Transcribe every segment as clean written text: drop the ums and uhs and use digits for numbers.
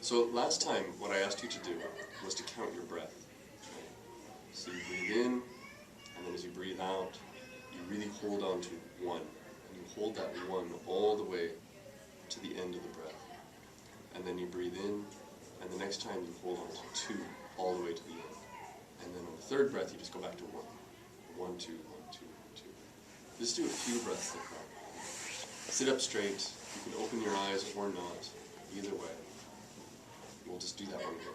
So last time, what I asked you to do was to count your breath. So you breathe in, and then as you breathe out, you really hold on to one. And you hold that one all the way to the end of the breath. And then you breathe in, and the next time you hold on to two, all the way to the end. And then on the third breath, you just go back to one. 1, 2, 1, 2, 1, 2. Just do a few breaths like that. Sit up straight. You can open your eyes or not. Either way. We'll just do that one again.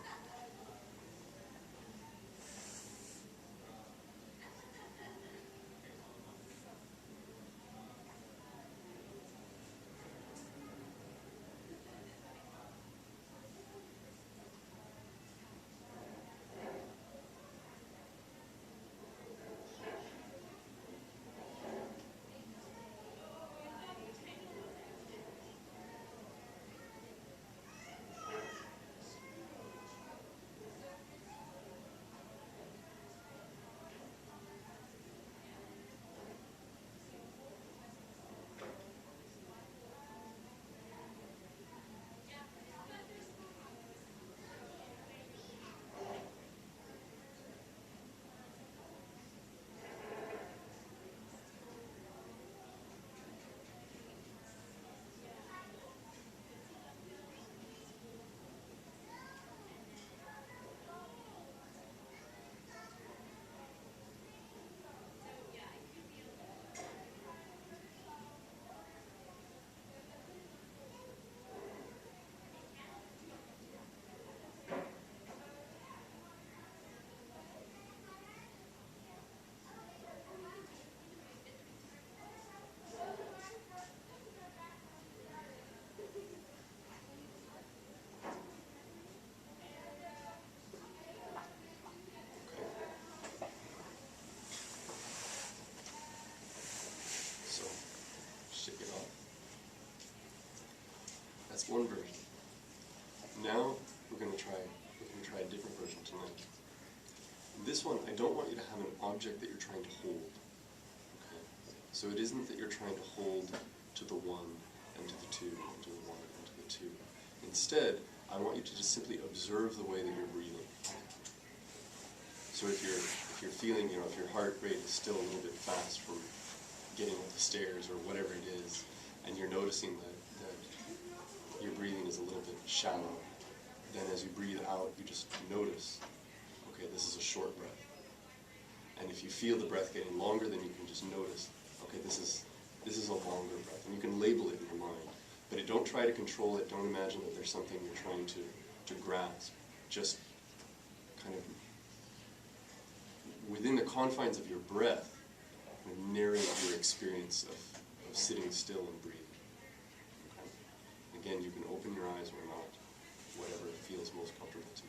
That's one version. Now we're going to try a different version tonight. In this one, I don't want you to have an object that you're trying to hold. Okay? So it isn't that you're trying to hold to the one and to the two and to the one and to the two. Instead, I want you to just simply observe the way that you're breathing. So if you're feeling, if your heart rate is still a little bit fast from getting up the stairs or whatever it is, and you're noticing that your breathing is a little bit shallow, then as you breathe out, you just notice, okay, this is a short breath. And if you feel the breath getting longer, then you can just notice, okay, this is a longer breath. And you can label it in your mind. But don't try to control it. Don't imagine that there's something you're trying to grasp. Just kind of, within the confines of your breath, kind of narrate your experience of sitting still and breathing. Again, you can open your eyes or not, whatever feels most comfortable to you.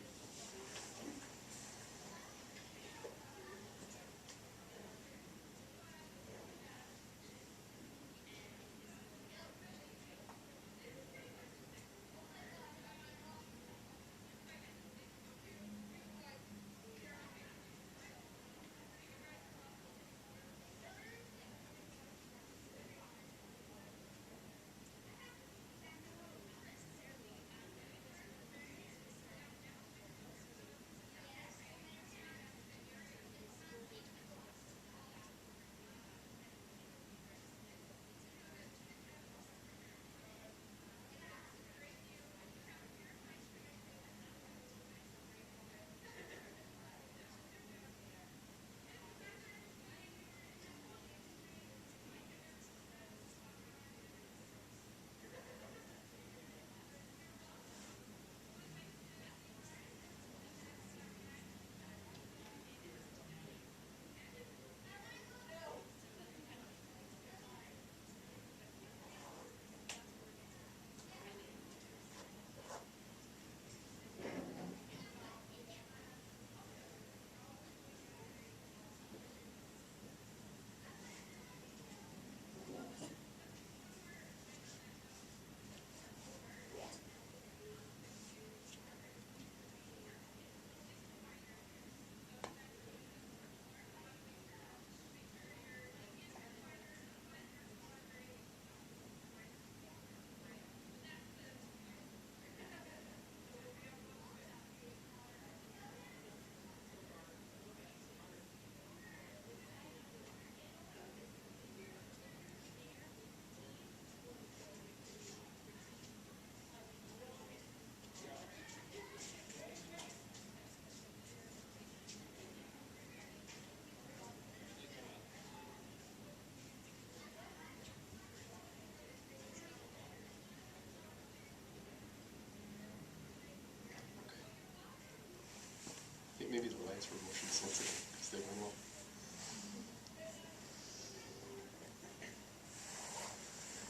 maybe the lights were motion sensitive because they went off.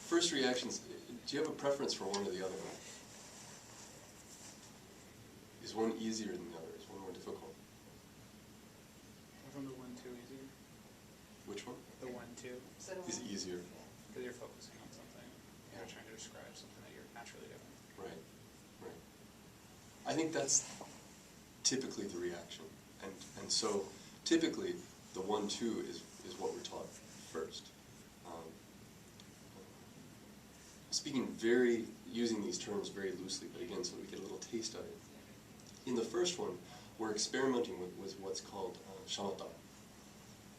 First reactions, do you have a preference for one or the other? Is one easier than the other? Is one more difficult? I found the 1-2 easier. Which one? The 1-2. Is easier. Because you're focusing on something. You're trying to describe something that you're naturally doing. Right, right. I think that's typically the reaction. And so typically the 1-2 is what we're taught first. Speaking using these terms very loosely, but again, so that we get a little taste of it. In the first one, we're experimenting with what's called Shamatha,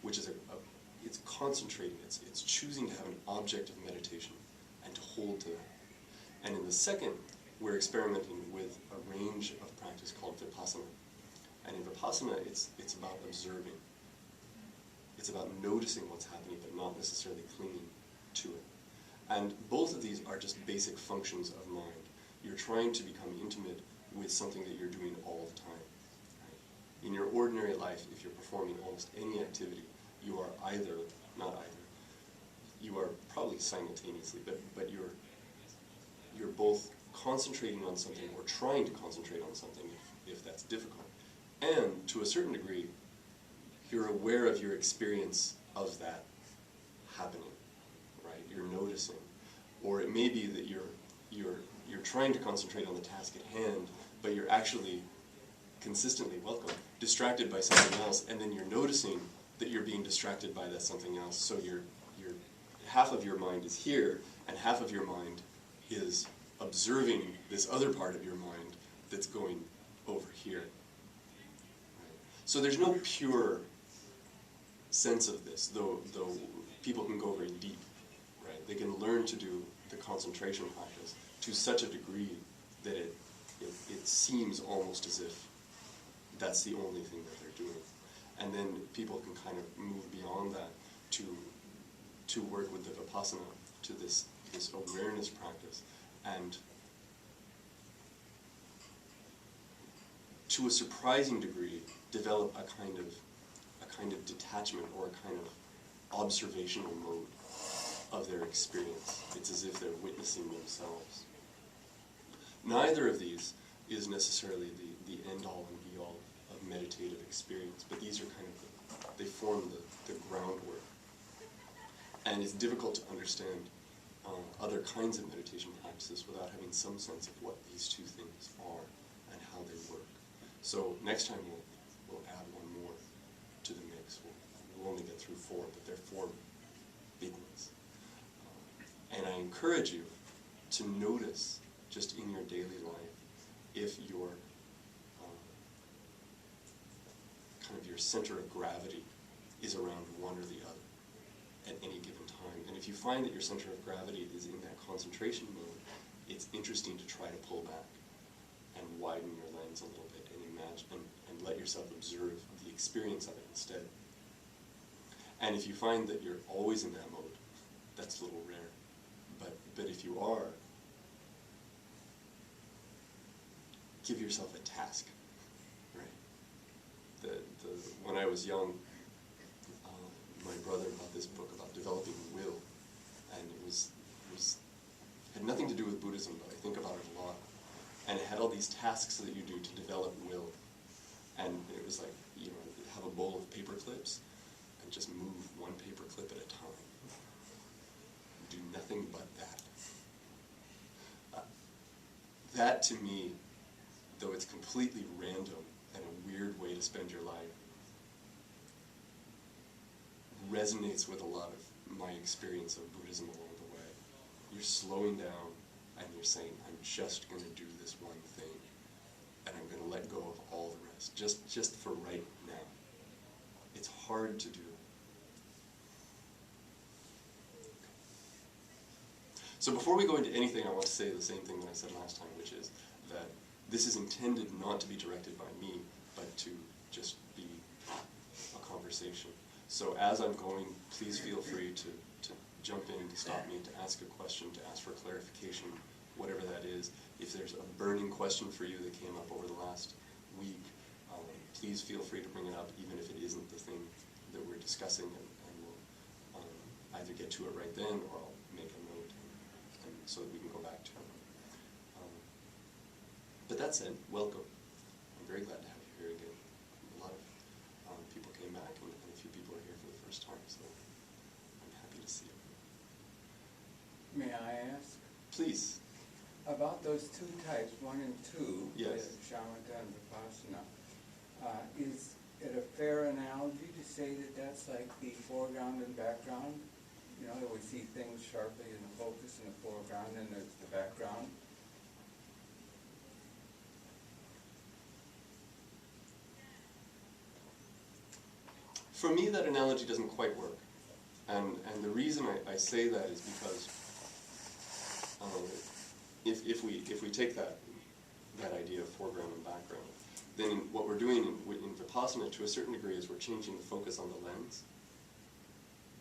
which is it's concentrating, it's choosing to have an object of meditation and to hold to that. And in the second, we're experimenting with a range of practice called Vipassana. And in Vipassana, it's about observing. It's about noticing what's happening, but not necessarily clinging to it. And both of these are just basic functions of mind. You're trying to become intimate with something that you're doing all the time. Right? In your ordinary life, if you're performing almost any activity, you are you are probably simultaneously, but you're both concentrating on something or trying to concentrate on something if that's difficult. And to a certain degree, you're aware of your experience of that happening. You're noticing, or it may be that you're trying to concentrate on the task at hand, but you're actually consistently distracted by something else, and then you're noticing that you're being distracted by that something else. So you're half of your mind is here, and half of your mind is observing this other part of your mind that's going over here. Right? So there's no pure sense of this, though people can go very deep. They can learn to do the concentration practice to such a degree that it seems almost as if that's the only thing that they're doing. And then people can kind of move beyond that to work with the Vipassana, to this awareness practice, and to a surprising degree develop a kind of detachment or a kind of observational mode of their experience. It's as if they're witnessing themselves. Neither of these is necessarily the end-all and be-all of meditative experience, but these are they form the groundwork. And it's difficult to understand other kinds of meditation practices without having some sense of what these two things are and how they work. So next time we'll add one more to the mix. We'll only get through 4, but they're 4 big ones. And I encourage you to notice, just in your daily life, if your your center of gravity is around one or the other at any given time. And if you find that your center of gravity is in that concentration mode, it's interesting to try to pull back and widen your lens a little bit and imagine and let yourself observe the experience of it instead. And if you find that you're always in that mode, that's a little rare. But if you are, give yourself a task, right? When I was young, my brother got this book about developing will, and it had nothing to do with Buddhism, but I think about it a lot. And it had all these tasks that you do to develop will, and it was like, have a bowl of paper clips and just move one paper clip at a time. Do nothing but that. That to me, though it's completely random and a weird way to spend your life, resonates with a lot of my experience of Buddhism along the way. You're slowing down and you're saying, I'm just going to do this one thing, and I'm going to let go of all the rest, just for right now. It's hard to do. So before we go into anything, I want to say the same thing that I said last time, which is that this is intended not to be directed by me, but to just be a conversation. So as I'm going, please feel free to jump in, to stop me, to ask a question, to ask for clarification, whatever that is. If there's a burning question for you that came up over the last week, please feel free to bring it up, even if it isn't the thing that we're discussing, and we'll either get to it right then, or I'll make a note, and so that we can go back to it. But that said, welcome. I'm very glad to have you here again. A lot of people came back, and a few people are here for the first time, so I'm happy to see you. May I ask? Please. About those two types, 1 and 2, Yes. the Shamatha and Vipassana, is it a fair analogy to say that that's like the foreground and background? You know, that we see things sharply in the focus in the foreground and there's the background? For me, that analogy doesn't quite work. And the reason I say that is because if we take that idea of foreground and background, then what we're doing in Vipassana to a certain degree is we're changing the focus on the lens,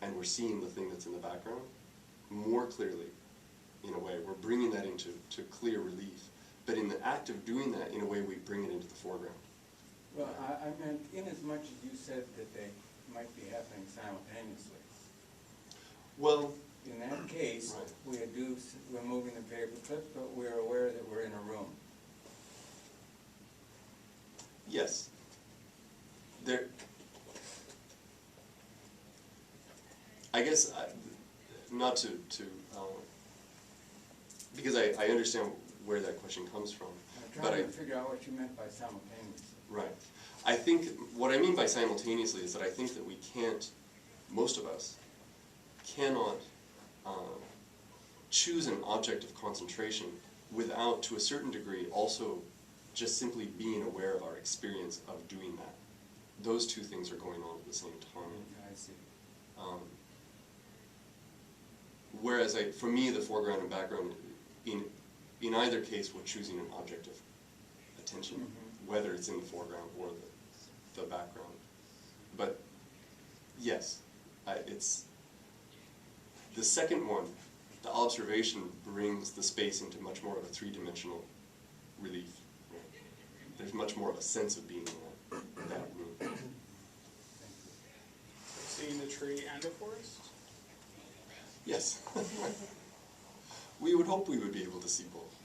and we're seeing the thing that's in the background more clearly, in a way. We're bringing that into clear relief. But in the act of doing that, in a way, we bring it into the foreground. Well, I meant in as much as you said that they might be happening simultaneously. Well, In that case, right. we're moving the paper clips, but we're aware that we're in a room. Yes. I guess, not to because I understand where that question comes from. I'm trying to figure out what you meant by simultaneously. Right. I think, what I mean by simultaneously is that I think that we can't, most of us, cannot choose an object of concentration without, to a certain degree, also just simply being aware of our experience of doing that. Those two things are going on at the same time. I see. Whereas, for me, the foreground and background, in either case, we're choosing an object of attention, whether it's in the foreground or the background. But yes, it's the second one. The observation brings the space into much more of a three-dimensional relief. Right? There's much more of a sense of being in that room. Seeing the tree and a forest? Yes. We would hope we would be able to see both.